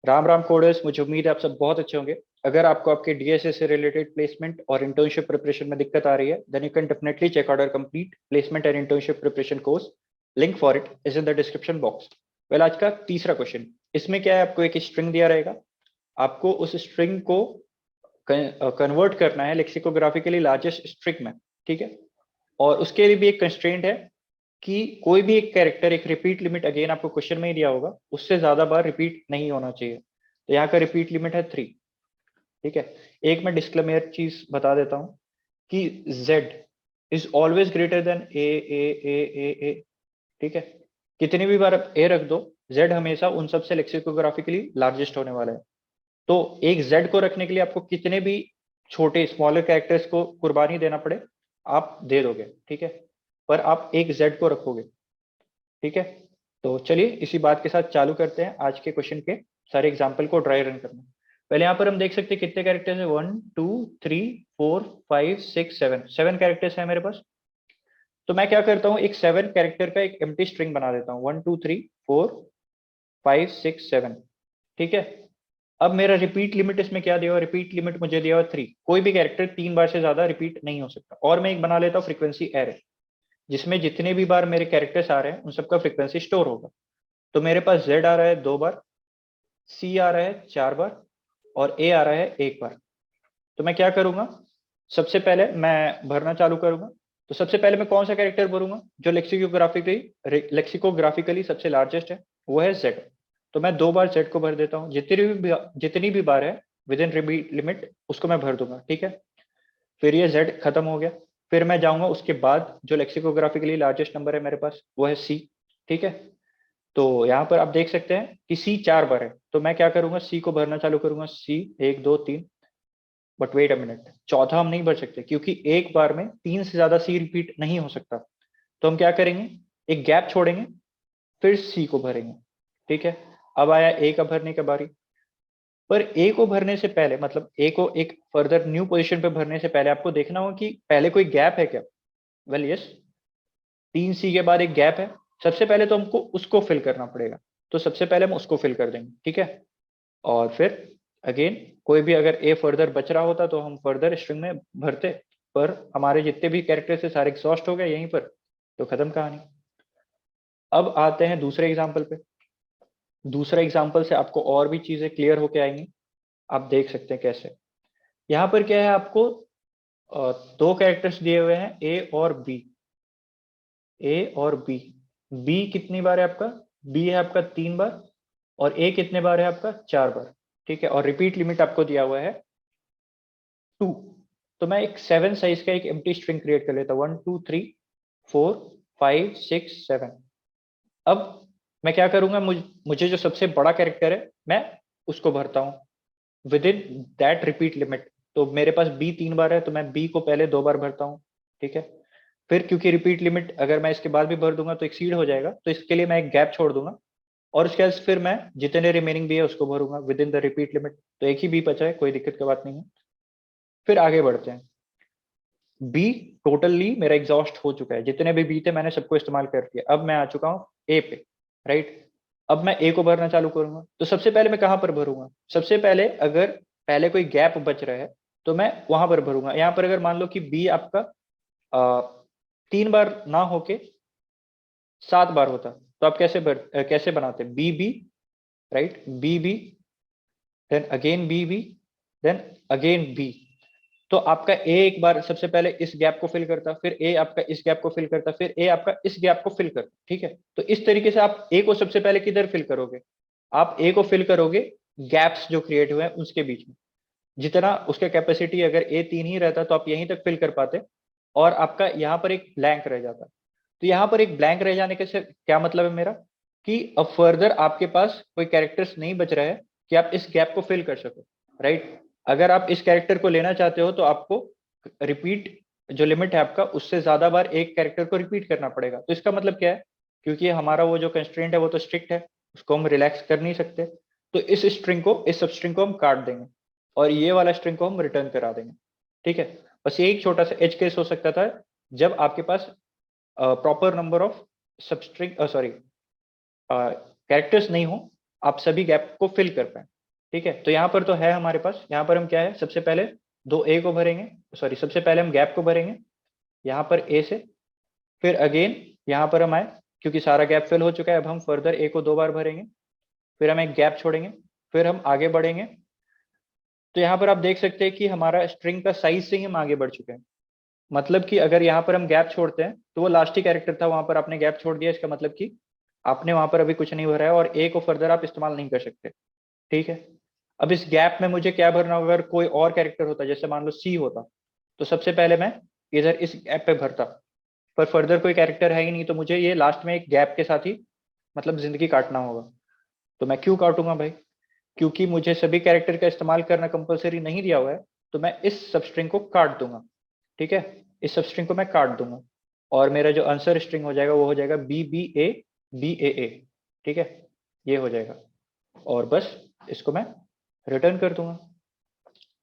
Ram Ram coders, मुझे उम्मीद है आप सब बहुत अच्छे होंगे। अगर आपको आपके डीएसए से रिलेटेड प्लेसमेंट और इंटर्नशिप प्रिपरेशन में दिक्कत आ रही है, then you can definitely check out our complete placement and internship preparation course. Link for it is in the description box. Well, आज का तीसरा क्वेश्चन, इसमें क्या है, आपको एक स्ट्रिंग दिया रहेगा। आपको उस स्ट्रिंग को कन्वर्ट करना है लेक्सिकोग्राफिकली लार्जेस्ट स्ट्रिंग में, ठीक है। और उसके लिए भी एक कंस्ट्रेंट है कि कोई भी एक कैरेक्टर, एक रिपीट लिमिट, अगेन आपको क्वेश्चन में ही दिया होगा, उससे ज्यादा बार रिपीट नहीं होना चाहिए। तो यहाँ का रिपीट लिमिट है 3, ठीक है। एक मैं डिस्क्लेमर चीज बता देता हूँ कि z is always greater than A, ठीक है। कितनी भी बार आप ए रख दो, z हमेशा उन सबसे लेक्सिकोग्राफिकली लार्जेस्ट होने वाला है। तो एक z को रखने के लिए आपको कितने भी छोटे स्मॉलर कैरेक्टर्स को कुर्बानी देना पड़े, आप दे दोगे, ठीक है। पर आप एक z को रखोगे, ठीक है। तो चलिए इसी बात के साथ चालू करते हैं आज के क्वेश्चन के सारे एग्जाम्पल को ड्राई रन करना। पहले यहाँ पर हम देख सकते हैं कितने कैरेक्टर्स है, 1 2 3 4 5 6 7 7 कैरेक्टर्स है मेरे पास। तो मैं क्या करता हूँ, एक 7 कैरेक्टर का एक एम्प्टी स्ट्रिंग बना देता हूँ, 1 2 3 4 5 6 7, ठीक है। अब मेरा रिपीट लिमिट इसमें क्या दिया हुआ, रिपीट लिमिट मुझे दिया हुआ 3। कोई भी कैरेक्टर 3 बार से ज्यादा रिपीट नहीं हो सकता। और मैं एक बना लेता हूँ फ्रीक्वेंसी एरे, जिसमें जितने भी बार मेरे कैरेक्टर्स आ रहे हैं उन सबका फ्रीक्वेंसी स्टोर होगा। तो मेरे पास z आ रहा है 2 बार, c आ रहा है 4 बार, और a आ रहा है 1 बार। तो मैं क्या करूंगा, सबसे पहले मैं भरना चालू करूंगा। तो सबसे पहले मैं कौन सा कैरेक्टर भरूंगा जो लेक्सिकोग्राफिकली सबसे लार्जेस्ट है, वो है z। तो मैं 2 बार z को भर देता हूँ। जितनी भी बार है विद इन लिमिट उसको मैं भर दूंगा, ठीक है। फिर ये z खत्म हो गया। फिर मैं जाऊंगा उसके बाद जो लेक्सिकोग्राफिकली लार्जेस्ट नंबर है मेरे पास, वो है c, ठीक है। तो यहाँ पर आप देख सकते हैं कि c 4 बार है। तो मैं क्या करूंगा, c को भरना चालू करूंगा, c 1 2 3। But wait a minute, चौथा हम नहीं भर सकते क्योंकि एक बार में 3 से ज्यादा सी रिपीट नहीं हो सकता। तो हम क्या करेंगे, एक गैप छोड़ेंगे, फिर सी को भरेंगे, ठीक है। अब आया ए का भरने की बारी। पर ए को भरने से पहले, मतलब ए को एक फर्दर न्यू पोजीशन पे भरने से पहले आपको देखना होगा कि पहले कोई गैप है क्या। वेल यस, 3 सी के बाद एक गैप है। सबसे पहले तो हमको उसको फिल करना पड़ेगा। तो सबसे पहले हम उसको फिल कर देंगे, ठीक है। और फिर अगेन कोई भी अगर ए फर्दर बच रहा होता तो हम फर्दर स्ट्रिंग में भरते। पर हमारे जितने भी कैरेक्टर्स है सारे एग्जॉस्ट हो गए यहीं पर, तो खत्म कहानी। अब आते हैं दूसरे एग्जाम्पल पे। दूसरे एग्जाम्पल से आपको और भी चीजें क्लियर होके आएंगी। आप देख सकते हैं कैसे। यहाँ पर क्या है, आपको 2 कैरेक्टर्स दिए हुए हैं, ए और बी। ए और बी, बी कितनी बार है आपका, बी है आपका 3 बार, और ए कितने बार है आपका 4 बार, ठीक है। और रिपीट लिमिट आपको दिया हुआ है 2। तो मैं एक 7 साइज का एक एम्प्टी स्ट्रिंग क्रिएट कर लेता हूँ, 1 2 3 4 5 6 7। अब मैं क्या करूंगा, मुझे जो सबसे बड़ा कैरेक्टर है मैं उसको भरता हूँ with in that repeat limit. तो मेरे पास बी 3 बार है तो मैं बी को पहले 2 बार भरता हूँ, ठीक है। फिर क्योंकि रिपीट लिमिट अगर मैं इसके बाद भी भर दूंगा तो एक्सीड हो जाएगा, तो इसके लिए मैं एक गैप छोड़ दूंगा। और उसके बाद फिर मैं जितने रिमेनिंग भी है उसको भरूंगा within the repeat limit. तो एक ही बी बचा है, कोई दिक्कत की बात नहीं है। फिर आगे बढ़ते हैं। बी टोटली मेरा एग्जॉस्ट हो चुका है, जितने भी बी थे मैंने सबको इस्तेमाल कर दिया। अब मैं आ चुका हूँ ए पे, राइट। अब मैं ए को भरना चालू करूंगा। तो सबसे पहले मैं कहां पर भरूंगा, सबसे पहले अगर पहले कोई गैप बच रहा है तो मैं वहां पर भरूंगा। यहाँ पर अगर मान लो कि बी आपका 3 बार ना होके 7 बार होता, तो आप कैसे बनाते, B B, right, B B, then again B B, then again B. तो आपका ए एक बार सबसे पहले इस गैप को फिल करता, फिर ए आपका इस गैप को फिल करता, फिर ए आपका इस गैप को फिल करता, ठीक है। तो इस तरीके से आप ए को सबसे पहले किधर फिल करोगे, आप ए को फिल करोगे गैप्स जो क्रिएट हुए हैं उसके बीच में। जितना उसका कैपेसिटी, अगर ए 3 ही रहता तो आप यहीं तक फिल कर पाते, और आपका यहाँ पर एक ब्लैंक रह जाता। तो यहाँ पर एक ब्लैंक रह जाने के से क्या मतलब है मेरा, कि अब फर्दर आपके पास कोई कैरेक्टर्स नहीं बच रहा है कि आप इस गैप को फिल कर सको, राइट। अगर आप इस कैरेक्टर को लेना चाहते हो तो आपको रिपीट जो लिमिट है आपका, उससे ज्यादा बार एक कैरेक्टर को रिपीट करना पड़ेगा। तो इसका मतलब क्या है, क्योंकि हमारा वो जो कंस्ट्रेंट है वो तो स्ट्रिक्ट है, उसको हम रिलैक्स कर नहीं सकते। तो इस स्ट्रिंग को, इस सब स्ट्रिंग को हम काट देंगे, और ये वाला स्ट्रिंग को हम रिटर्न करा देंगे, ठीक है। बस ये एक छोटा सा एज केस हो सकता था जब आपके पास proper number of substring sorry characters नहीं हो, आप सभी गैप को फिल कर पाए। ठीक है, तो यहाँ पर तो है हमारे पास, यहाँ पर हम क्या है, सबसे पहले दो ए को भरेंगे, सॉरी सबसे पहले हम गैप को भरेंगे यहाँ पर ए से, फिर अगेन यहाँ पर हम आए, क्योंकि सारा गैप फिल हो चुका है, अब हम फर्दर ए को 2 बार भरेंगे, फिर हम एक गैप छोड़ेंगे, फिर हम आगे बढ़ेंगे। तो यहाँ पर आप देख सकते हैं कि हमारा स्ट्रिंग का साइज से ही हम आगे बढ़ चुके हैं। मतलब कि अगर यहाँ पर हम गैप छोड़ते हैं तो वो लास्ट ही कैरेक्टर था, वहां पर आपने गैप छोड़ दिया, इसका मतलब कि आपने वहां पर अभी कुछ नहीं भरा है और ए को फर्दर आप इस्तेमाल नहीं कर सकते। ठीक है, अब इस गैप में मुझे क्या भरना होगा, अगर कोई और कैरेक्टर होता, जैसे मान लो सी होता, तो सबसे पहले मैं इधर इस गैप पे भरता, पर फर्दर कोई कैरेक्टर है ही नहीं, तो मुझे ये लास्ट में एक गैप के साथ ही मतलब जिंदगी काटना होगा। तो मैं क्यों काटूंगा भाई, क्योंकि मुझे सभी कैरेक्टर का इस्तेमाल करना कंपलसरी नहीं दिया हुआ है, तो मैं इस सबस्ट्रिंग को काट दूंगा। ठीक है, इस सबस्ट्रिंग को मैं काट दूंगा और मेरा जो आंसर स्ट्रिंग हो जाएगा वो हो जाएगा बी बी ए। ठीक है, ये हो जाएगा और बस इसको मैं रिटर्न कर दूंगा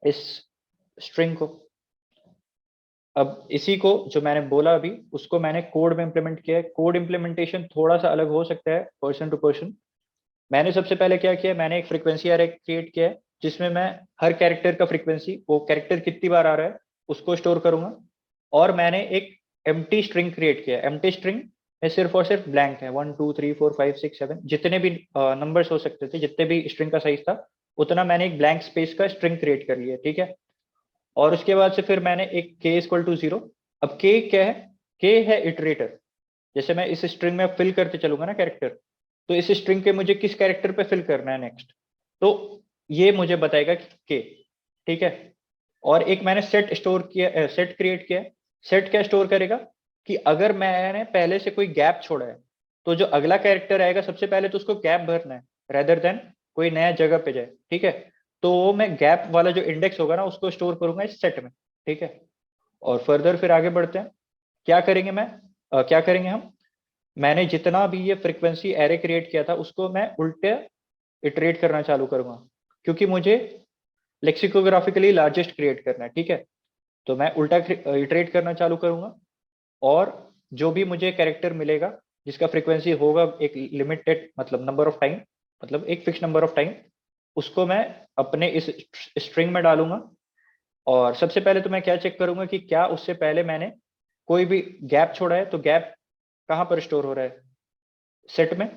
इस स्ट्रिंग को। अब इसी को जो मैंने बोला अभी, उसको मैंने कोड में इंप्लीमेंट किया है। कोड इंप्लीमेंटेशन थोड़ा सा अलग हो सकता है पर्सन टू पर्सन। मैंने सबसे पहले क्या किया, मैंने एक फ्रीक्वेंसी एरे क्रिएट किया है, जिसमें मैं हर कैरेक्टर का फ्रीक्वेंसी, वो कैरेक्टर कितनी बार आ रहा है उसको स्टोर करूंगा। और मैंने एक एम्प्टी स्ट्रिंग क्रिएट किया है। एम्प्टी स्ट्रिंग में सिर्फ और सिर्फ ब्लैंक है, 1 2 3 4 5 6 7 जितने भी नंबर्स हो सकते थे, जितने भी स्ट्रिंग का साइज था उतना मैंने एक ब्लैंक स्पेस का स्ट्रिंग क्रिएट कर लिया। ठीक है, और उसके बाद से फिर मैंने एक k इक्वल टू 0। अब k क्या है, k है इटरेटर। जैसे मैं इस स्ट्रिंग में फिल करते चलूंगा ना कैरेक्टर, तो इस स्ट्रिंग के मुझे किस कैरेक्टर पे फिल करना है नेक्स्ट, तो ये मुझे बताएगा कि k। ठीक है, और एक मैंने सेट स्टोर किया, सेट क्रिएट किया है। सेट क्या स्टोर करेगा कि अगर मैंने पहले से कोई गैप छोड़ा है, तो जो अगला कैरेक्टर आएगा सबसे पहले तो उसको गैप भरना है, रेदर देन कोई नया जगह पे जाए। ठीक है, तो वो मैं गैप वाला जो इंडेक्स होगा ना उसको स्टोर करूंगा इस सेट में। ठीक है, और फर्दर फिर आगे बढ़ते हैं। क्या करेंगे क्या करेंगे हम, मैंने जितना भी ये फ्रीक्वेंसी एरे क्रिएट किया था उसको मैं उल्टे इटरेट करना चालू करूंगा, क्योंकि मुझे लेक्सिकोग्राफिकली लार्जेस्ट क्रिएट करना है। ठीक है, तो मैं उल्टा इटरेट करना चालू करूंगा, और जो भी मुझे कैरेक्टर मिलेगा जिसका फ्रीक्वेंसी होगा एक लिमिटेड, मतलब नंबर ऑफ टाइम, मतलब एक फिक्स नंबर ऑफ टाइम, उसको मैं अपने इस स्ट्रिंग में डालूंगा। और सबसे पहले तो मैं क्या चेक करूंगा कि क्या उससे पहले मैंने कोई भी गैप छोड़ा है, तो गैप कहाँ पर स्टोर हो रहा है, सेट में।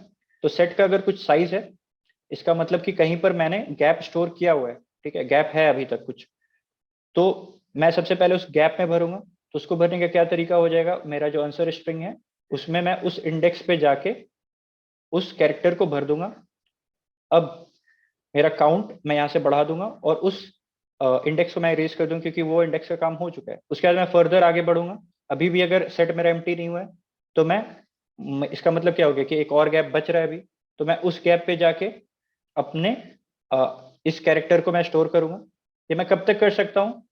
तो सेट का अगर कुछ साइज है, इसका मतलब कि कहीं पर मैंने गैप स्टोर किया हुआ है। ठीक है, गैप है अभी तक कुछ, तो मैं सबसे पहले उस गैप में भरूंगा। तो उसको भरने का क्या तरीका हो जाएगा, मेरा जो आंसर स्ट्रिंग है उसमें मैं उस इंडेक्स पे जाके उस कैरेक्टर को भर दूंगा। अब मेरा काउंट मैं यहाँ से बढ़ा दूंगा और उस इंडेक्स को मैं इरेज कर दूंगा, क्योंकि वो इंडेक्स का काम हो चुका है। उसके बाद मैं फर्दर आगे बढ़ूंगा, अभी भी अगर सेट मेरा एम्प्टी नहीं हुआ है, तो इसका मतलब क्या हो गया कि एक और गैप बच रहा है अभी, तो मैं उस गैप पे जाके अपने इस कैरेक्टर को मैं स्टोर करूंगा। ये मैं कब तक कर सकता हूँ,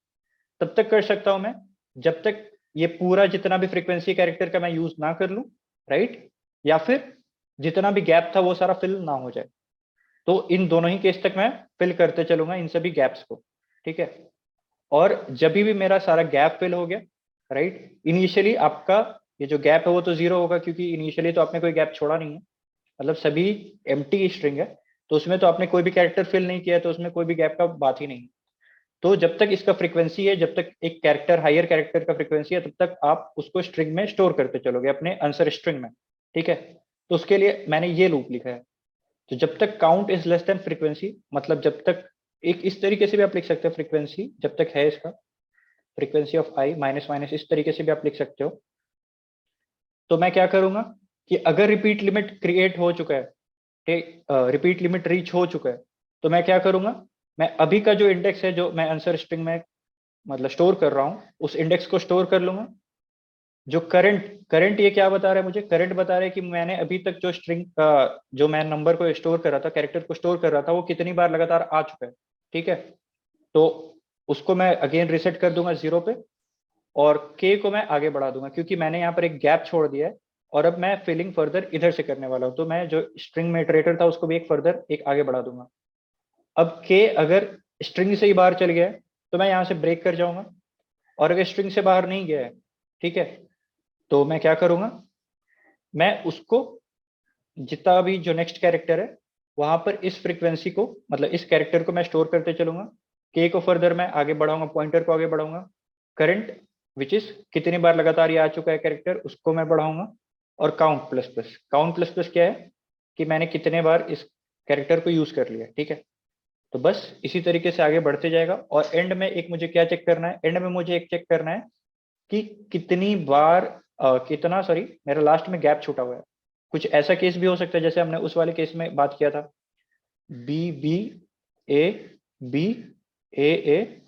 तब तक कर सकता हूं मैं जब तक ये पूरा जितना भी फ्रीक्वेंसी कैरेक्टर का मैं यूज ना कर लूं, राइट, या फिर जितना भी गैप था वो सारा फिल ना हो जाए। तो इन दोनों ही केस तक मैं फिल करते चलूंगा इन सभी गैप्स को। ठीक है, और जब भी मेरा सारा गैप फिल हो गया, राइट, इनिशियली आपका ये जो गैप है वो तो 0 होगा, क्योंकि इनिशियली तो आपने कोई गैप छोड़ा नहीं है, मतलब सभी एम्प्टी स्ट्रिंग है, तो उसमें तो आपने कोई भी कैरेक्टर फिल नहीं किया है, तो उसमें कोई भी गैप का बात ही नहीं। तो जब तक इसका फ्रीक्वेंसी है, जब तक एक कैरेक्टर हायर कैरेक्टर का फ्रीक्वेंसी है, तब तक आप उसको स्ट्रिंग में स्टोर करते चलोगे अपने आंसर स्ट्रिंग में। ठीक है, तो उसके लिए मैंने ये लूप लिखा है। तो जब तक count is less than frequency, मतलब जब तक, एक इस तरीके से भी आप लिख सकते हो फ्रीक्वेंसी जब तक है इसका, frequency of I minus minus, इस तरीके से भी आप लिख सकते हो। तो मैं क्या करूंगा कि अगर रिपीट लिमिट क्रिएट हो चुका है, ठीक, रिपीट लिमिट रीच हो चुका है, तो मैं क्या करूंगा, मैं अभी का जो इंडेक्स है जो मैं आंसर स्ट्रिंग में मतलब स्टोर कर रहा हूं, उस इंडेक्स को स्टोर कर लूंगा। जो करंट करंट ये क्या बता रहा है मुझे, करंट बता रहा है कि मैंने अभी तक जो स्ट्रिंग जो मैं नंबर को स्टोर कर रहा था, कैरेक्टर को स्टोर कर रहा था, वो कितनी बार लगातार आ चुका है। ठीक है, तो उसको मैं अगेन रिसेट कर दूंगा 0 पे, और के को मैं आगे बढ़ा दूंगा, क्योंकि मैंने यहाँ पर एक गैप छोड़ दिया है, और अब मैं फिलिंग फर्दर इधर से करने वाला हूँ, तो मैं जो स्ट्रिंग में इटरेटर था उसको भी एक फर्दर एक आगे बढ़ा दूंगा। अब के अगर स्ट्रिंग से ही बाहर चल गया है, तो मैं यहाँ से ब्रेक कर जाऊंगा, और अगर स्ट्रिंग से बाहर नहीं गया है, ठीक है, तो मैं क्या करूंगा, मैं उसको जितना भी जो नेक्स्ट कैरेक्टर है वहां पर इस फ्रीक्वेंसी को, मतलब इस कैरेक्टर को मैं स्टोर करते चलूंगा। के को फर्दर मैं आगे बढ़ाऊंगा, पॉइंटर को आगे बढ़ाऊंगा। करंट विच इज कितनी बार लगातार ये आ चुका है कैरेक्टर, उसको मैं बढ़ाऊंगा। और count plus plus, count plus plus क्या है कि मैंने कितने बार इस कैरेक्टर को यूज कर लिया, ठीक है। तो बस इसी तरीके से आगे बढ़ते जाएगा। और एंड में एक मुझे क्या चेक करना है, एंड में मुझे एक चेक करना है कि कितनी बार कितना, सॉरी, मेरा लास्ट में गैप छूटा हुआ है। कुछ ऐसा केस भी हो सकता है जैसे हमने उस वाले केस में बात किया था, बी बी ए बी ए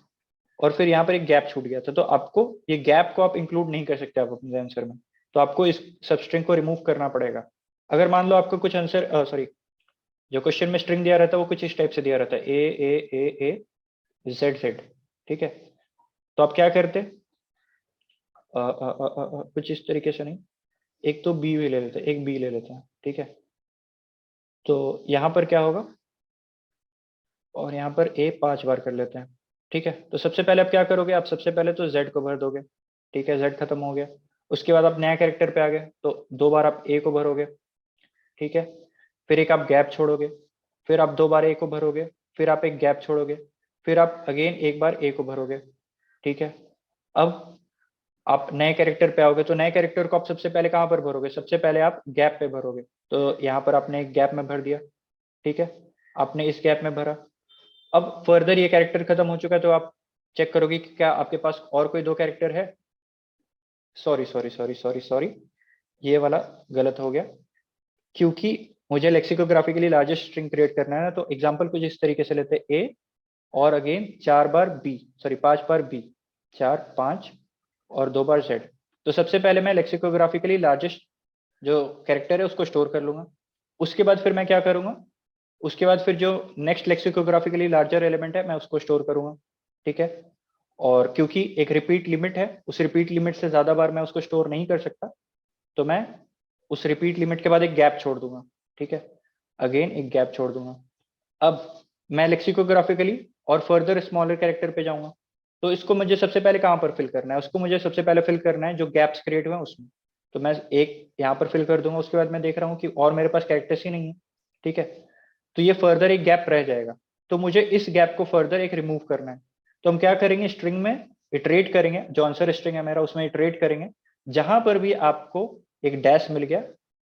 और फिर यहाँ पर एक गैप छूट गया था। तो आपको ये गैप को आप इंक्लूड नहीं कर सकते आप अपने आंसर में, तो आपको इस सबस्ट्रिंग को रिमूव करना पड़ेगा। अगर मान लो आपको कुछ आंसर, सॉरी, जो क्वेश्चन में स्ट्रिंग दिया रहता है वो कुछ इस टाइप से दिया रहता है, ए जेड जेड, ठीक है। तो आप क्या करते, कुछ इस तरीके से नहीं, एक तो बी भी ले लेते हैं, एक बी ले लेते हैं, ठीक है। तो यहाँ पर क्या होगा, और यहाँ पर ए 5 बार कर लेते हैं, ठीक है। तो सबसे पहले आप क्या करोगे, आप सबसे पहले तो जेड को भर दोगे, ठीक है, जेड खत्म हो गया। उसके बाद आप नया कैरेक्टर पे आ गए, तो 2 बार आप ए को भरोगे, ठीक है। फिर एक आप गैप छोड़ोगे, फिर आप 2 बार ए को भरोगे, फिर आप एक गैप छोड़ोगे, फिर आप अगेन एक बार ए को भरोगे, ठीक है। अब आप नए कैरेक्टर पे आओगे, तो नए कैरेक्टर को आप सबसे पहले कहाँ पर भरोगे, सबसे पहले आप गैप पे भरोगे। तो यहाँ पर आपने एक गैप में भर दिया, ठीक है, आपने इस गैप में भरा। अब फर्दर ये कैरेक्टर खत्म हो चुका है, तो आप चेक करोगे कि क्या आपके पास और कोई 2 कैरेक्टर है। Sorry sorry sorry sorry sorry, ये वाला गलत हो गया, क्योंकि मुझे लेक्सिकोग्राफी के लिए लार्जेस्ट स्ट्रिंग क्रिएट करना है ना। तो एग्जांपल कुछ इस तरीके से लेते हैं, ए और अगेन 4 बार बी, सॉरी 5 बार बी, 4 5 और 2 बार जेड। तो सबसे पहले मैं लेक्सिकोग्राफिकली लार्जेस्ट जो कैरेक्टर है उसको स्टोर कर लूंगा। उसके बाद फिर मैं क्या करूंगा, उसके बाद फिर जो नेक्स्ट लेक्सिकोग्राफिकली लार्जर एलिमेंट है मैं उसको स्टोर करूंगा, ठीक है। और क्योंकि एक रिपीट लिमिट है, उस रिपीट लिमिट से ज्यादा बार मैं उसको स्टोर नहीं कर सकता, तो मैं उस रिपीट लिमिट के बाद एक गैप छोड़ दूंगा, ठीक है, अगेन एक गैप छोड़ दूंगा। अब मैं लेक्सिकोग्राफिकली और फर्दर स्मॉलर कैरेक्टर पे जाऊंगा। तो इसको मुझे सबसे पहले कहाँ पर फिल करना है, उसको मुझे सबसे पहले फिल करना है जो गैप्स क्रिएट हुए हैं उसमें। तो मैं एक यहाँ पर फिल कर दूंगा, उसके बाद मैं देख रहा हूँ कि और मेरे पास कैरेक्टर्स ही नहीं है, ठीक है। तो ये फर्दर एक गैप रह जाएगा, तो मुझे इस गैप को फर्दर एक रिमूव करना है। तो हम क्या करेंगे, स्ट्रिंग में इटरेट करेंगे, जो आंसर स्ट्रिंग है मेरा उसमें इटरेट करेंगे। जहां पर भी आपको एक डैश मिल गया,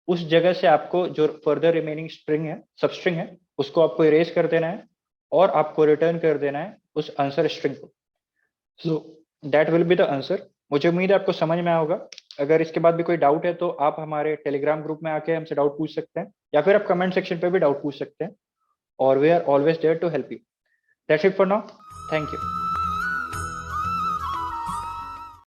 उस जगह से आपको जो फर्दर रिमेनिंग स्ट्रिंग है, सब स्ट्रिंग है, उसको आपको इरेज कर देना है और आपको रिटर्न कर देना है उस आंसर स्ट्रिंग को। So that will be the answer. मुझे उम्मीद है आपको समझ में आया होगा। अगर इसके बाद भी कोई डाउट है तो आप हमारे टेलीग्राम ग्रुप में आके हमसे डाउट पूछ सकते हैं, या फिर आप कमेंट सेक्शन पे भी डाउट पूछ सकते हैं, और we are always there to help you. That's it for now, thank you.